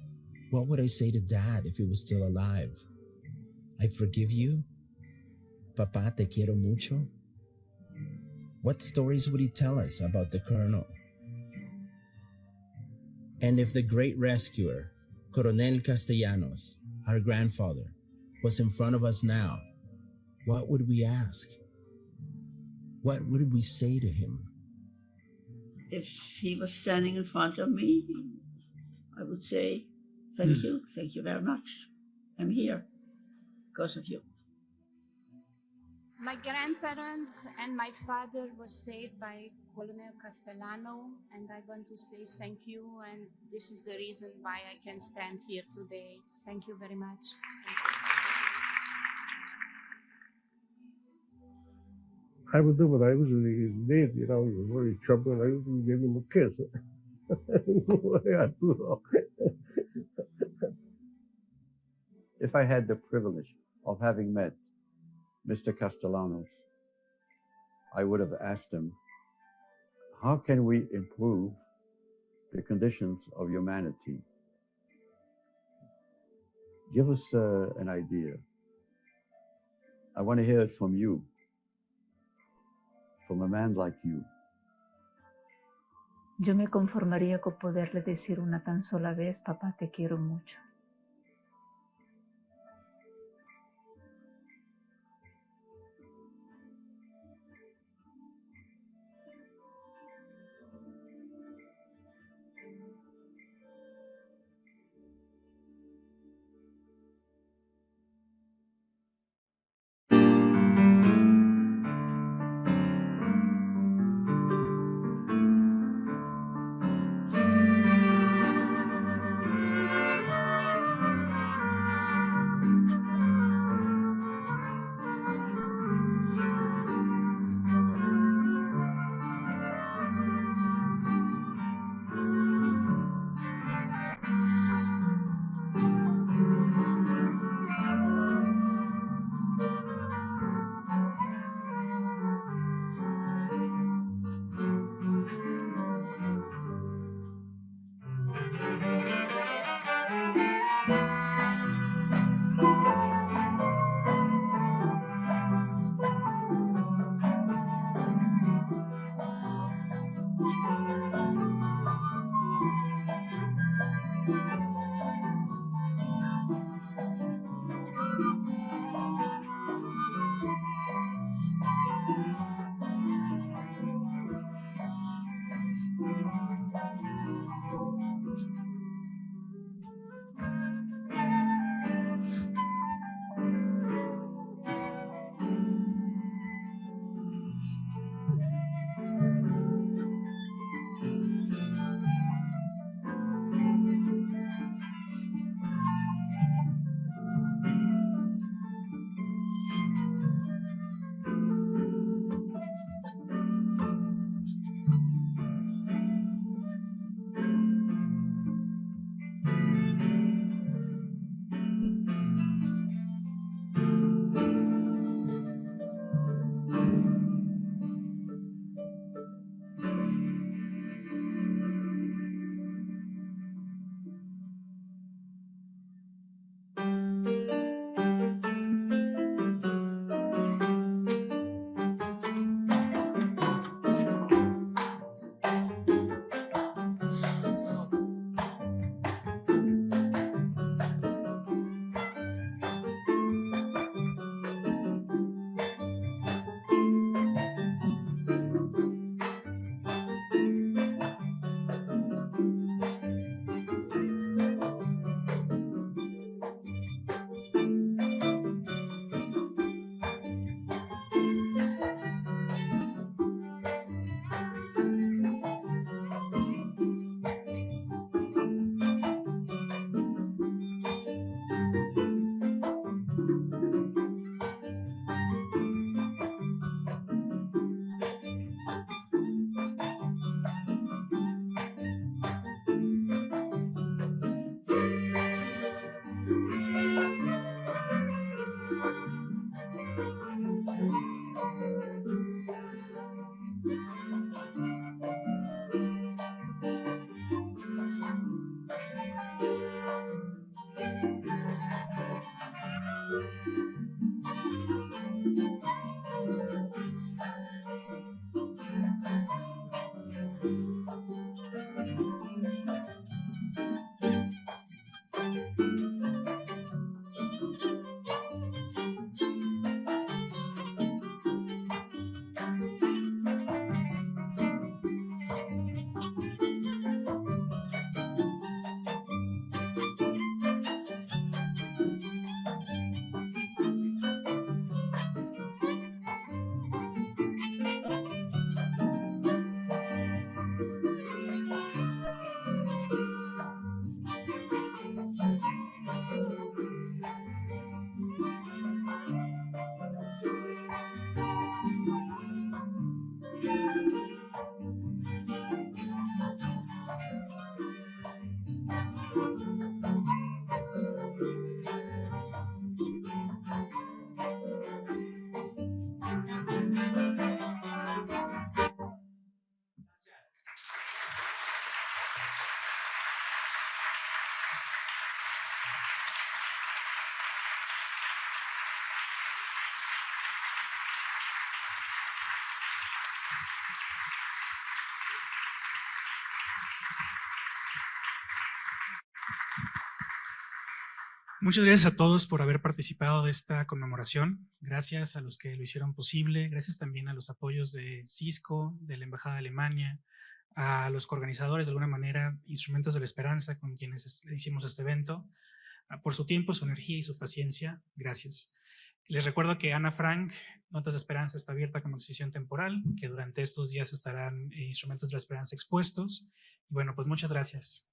what would I say to Dad if he was still alive? I forgive you? Papá, te quiero mucho? What stories would he tell us about the Colonel? And if the great rescuer, Coronel Castellanos, our grandfather, was in front of us now, what would we ask? What would we say to him? If he was standing in front of me, I would say, thank you very much. I'm here because of you. My grandparents and my father was saved by Colonel Castellano, and I want to say thank you, and this is the reason why I can stand here today. Thank you very much. I would do what I usually did, you know, he was very chubby, and I usually gave him a kiss. Arturo. If I had the privilege of having met Mr. Castellanos, I would have asked him, how can we improve the conditions of humanity? Give us an idea. I want to hear it from you, from a man like you. Yo me conformaría con poderle decir una tan sola vez, papá, te quiero mucho. Muchas gracias a todos por haber participado de esta conmemoración. Gracias a los que lo hicieron posible. Gracias también a los apoyos de Cisco, de la Embajada de Alemania, a los coorganizadores, de alguna manera, Instrumentos de la Esperanza, con quienes hicimos este evento, por su tiempo, su energía y su paciencia. Gracias. Les recuerdo que Ana Frank, Notas de Esperanza, está abierta como exposición temporal, que durante estos días estarán Instrumentos de la Esperanza expuestos. Y bueno, pues muchas gracias.